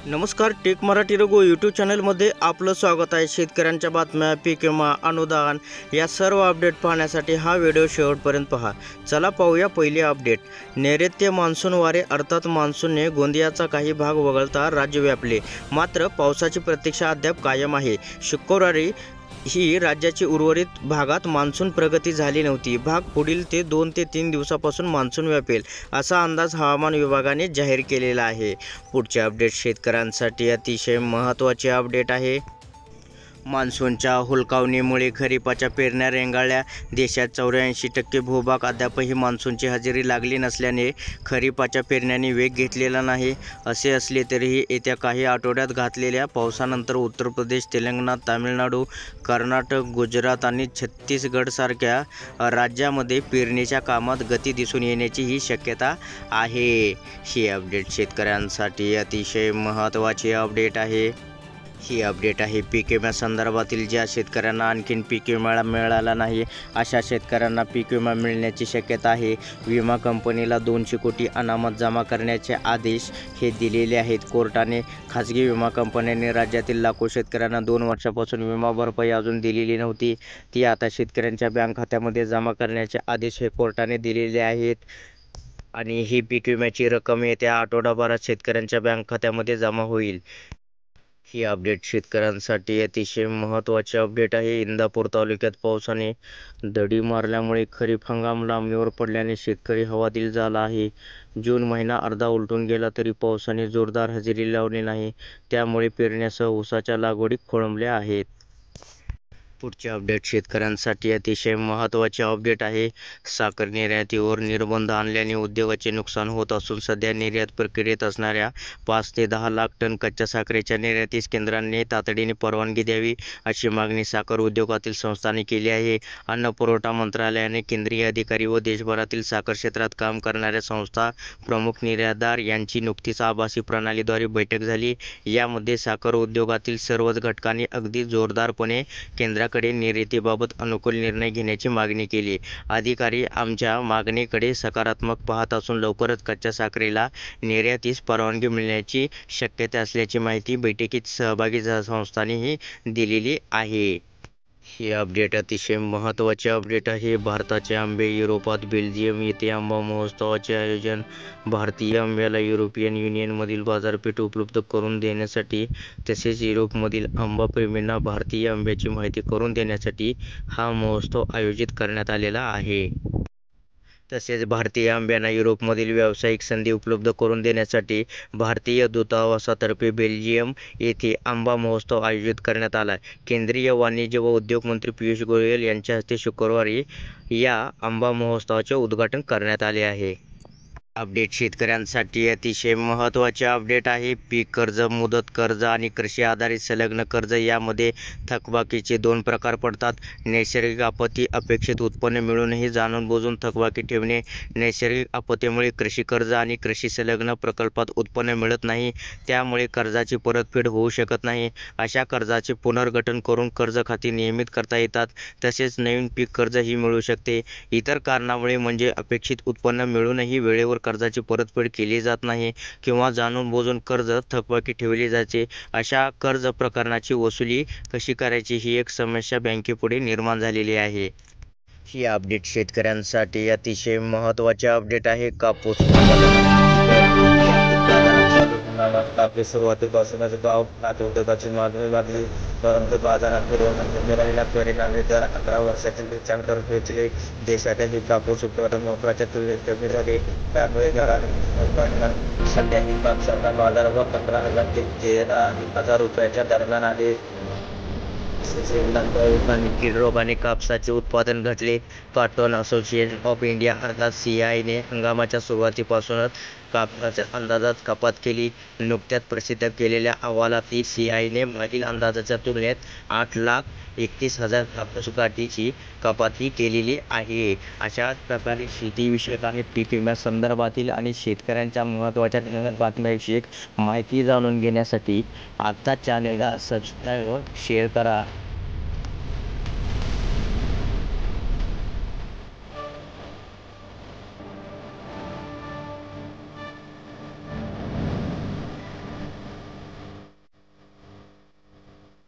नमस्कार, take Marathi Raghu YouTube चॅनलमध्ये आपलं स्वागत आहे। शेतकऱ्यांच्या बातम्या, पीक विमा, अनुदान या सर्व अपडेट पाहण्यासाठी हा व्हिडिओ शेवटपर्यंत पहा। चला पाहूया पहिली अपडेट। नैऋत्य मान्सून वारे अर्थात मान्सूनने गोंदियाचा काही भाग वगळता राज्य व्यापले, मात्र पावसाची प्रतीक्षा अद्याप कायम आहे। शुक्रवारी ही राज्याची उर्वरित भागात मान्सून प्रगती झाली नव्हती। भाग पुढील 2 ते 3 दिवसापासून मान्सून व्यापेल असा अंदाज हवामान विभागाने जाहीर केलेला आहे। पुढचे अपडेट शेतकऱ्यांसाठी अतिशय महत्त्वाचे अपडेट आहे। मान्सूनच्या हुलकावणीमुळे खरीपाच्या पेरण्या रेंगाळल्या। देशात 84% भूभाग अद्यापही मान्सूनची हजेरी लागली नसल्याने खरीपाच्या पेरण्यांनी वेग घेतलेला नाही। असे असले तरीही येत्या काही आठवड्यात घातलेल्या पावसानंतर उत्तर प्रदेश, तेलंगणा, तामिळनाडू, कर्नाटक, गुजरात आणि छत्तीसगडसारख्या राज्यामध्ये पेरणीच्या कामात गती दिसून येण्याची ही शक्यता आहे। ही अपडेट शेतकऱ्यांसाठी अतिशय महत्त्वाची अपडेट आहे। ही अपडेट आहे पीक विम्यासंदर्भातील। ज्या शेतकऱ्यांना आणखीन पीक विमा मिळाला नाही अशा शेतकऱ्यांना पीक विमा मिळण्याची शक्यता आहे। विमा कंपनीला 200 कोटी अनामत जमा करण्याचे आदेश हे दिलेले आहेत कोर्टाने। खाजगी विमा कंपन्यांनी राज्यातील लाखो शेतकऱ्यांना 2 वर्षापासून विमा भरपाई अजून दिलेली नव्हती, ती आता शेतकऱ्यांच्या बँक खात्यामध्ये जमा करण्याचे आदेश हे कोर्टाने दिलेले आहेत आणि ही पीक विम्याची रक्कम येत्या आठवडाभरात शेतकऱ्यांच्या बँक खात्यामध्ये जमा होईल। ही अपडेट शेतकऱ्यांसाठी अतिशय महत्त्वाचे अपडेट आहे। इंदापूर तालुक्यात पावसाने दडी मारल्यामुळे खरीप हंगाम लांबणीवर पडल्याने शेतकरी हवालदिल झाला आहे। जून महिना अर्धा उलटून गेला तरी पावसाने जोरदार हजेरी लावली नाही, त्यामुळे पेरण्यासह ऊसाच्या लागवडी खोळंबल्या आहेत। पुढचे अपडेट शेतकऱ्यांसाठी अतिशय महत्त्वाचे अपडेट आहे। साखर निर्यातीवर निर्बंध आणल्याने उद्योगाचे नुकसान होत असून सध्या निर्यात प्रक्रियेत असणाऱ्या 5 ते 10 लाख टन कच्च्या साखरेच्या निर्यातीस केंद्राने तातडीने परवानगी द्यावी, अशी मागणी साखर उद्योगातील संस्थांनी केली आहे। अन्न पुरवठा मंत्रालयाने केंद्रीय अधिकारी व देशभरातील साखर क्षेत्रात काम करणाऱ्या संस्था, प्रमुख निर्यातदार यांची नुकतीच आभासी प्रणालीद्वारे बैठक झाली। यामध्ये साखर उद्योगातील सर्वच घटकांनी अगदी जोरदारपणे केंद्राकडे निर्यातीबाबत अनुकूल निर्णय घेण्याची मागणी केली। अधिकारी आमच्या मागणीकडे सकारात्मक पाहत असून लवकरच कच्च्या साखरेला निर्यातीस परवानगी मिळण्याची शक्यता असल्याची माहिती बैठकीत सहभागी संस्थांनीही दिलेली आहे। ही अपडेट अतिशय महत्त्वाचे अपडेट आहे। भारताचे आंबे युरोपात बेल्जियम येथे आंबा महोत्सवाचे आयोजन। भारतीय आंब्याला युरोपियन युनियनमधील बाजारपेठ उपलब्ध करून देण्यासाठी तसेच युरोपमधील आंबा प्रेमींना भारतीय आंब्याची माहिती करून देण्यासाठी हा महोत्सव आयोजित करण्यात आलेला आहे। तसेच भारतीय आंब्यांना युरोपमधील व्यावसायिक संधी उपलब्ध करून देण्यासाठी भारतीय दूतावासातर्फे बेल्जियम येथे आंबा महोत्सव आयोजित करण्यात आला। केंद्रीय वाणिज्य व उद्योग मंत्री पियुष गोयल यांच्या हस्ते शुक्रवारी या आंबा महोत्सवाचे उद्घाटन करण्यात आले आहे। अपडेट शेतकऱ्यांसाठी अतिशय महत्त्वाचे अपडेट आहे। पीक कर्ज, मुदत कर्ज आणि कृषी आधारित संलग्न कर्ज यामध्ये थकबाकीचे 2 प्रकार पडतात। नैसर्गिक आपत्ती, अपेक्षित उत्पन्न मिळूनही जाणून-बुजून थकबाकी ठेवणे। नैसर्गिक आपत्तीमुळे कृषी कर्ज आणि कृषी संलग्न प्रकल्पात उत्पन्न मिळत नाही, त्यामुळे कर्जाची परतफेड होऊ शकत नाही। अशा कर्जाचे पुनर्गठन करून कर्ज खाती नियमित करता येतात। तसेच नवीन पीक कर्जही मिळू शकते। इतर कारणामुळे म्हणजे अपेक्षित उत्पन्न मिळूनही वेळेवर कर्जाची परतफेड केली जात नाही किंवा जाणून-बुजून कर्ज थकबाकी ठेवले जाते, अशा कर्ज प्रकरणाची वसुली कशी करायची ही एक समस्या बँकेपुढे निर्माण झालेली आहे। ही अपडेट शेतकऱ्यांसाठी अतिशय महत्त्वाचे अपडेट आहे। कापूस कापूस सुरुवातीपासूनच भाव उद्योगाची मागणी वाढली, परंतु बाजारात राहिला परिणामी दर 11 वर्षातील उच्चांकावर पोहोचले। देशातील कापूस उत्पादन महत्त्वाच्या तुलनेत कमी झाले, त्यामुळे सध्याही कापसाचा बाजारभाव 15,000 ते 13,000 रुपयाच्या दरम्यान आहे। रोगाने कापसाचे उत्पादन घटले। कॉटन असोसिएशन ऑफ इंडिया अर्थात CI ने हंगामाच्या सुरुवातीपासूनच कापसाच्या अंदाजात कपात केली। नुकत्याच प्रसिद्ध केलेल्या अहवालात CI ने मागील अंदाजाच्या तुलनेत 8,31,000 कापूस गाठीची कपाती केलेली आहे। अशाच प्रकारे शेतीविषयक आणि पीक विम्यासंदर्भातील आणि शेतकऱ्यांच्या महत्त्वाच्या बातम्यांविषयक माहिती जाणून घेण्यासाठी आत्ताच चॅनलला सबस्क्राईब व शेअर करा।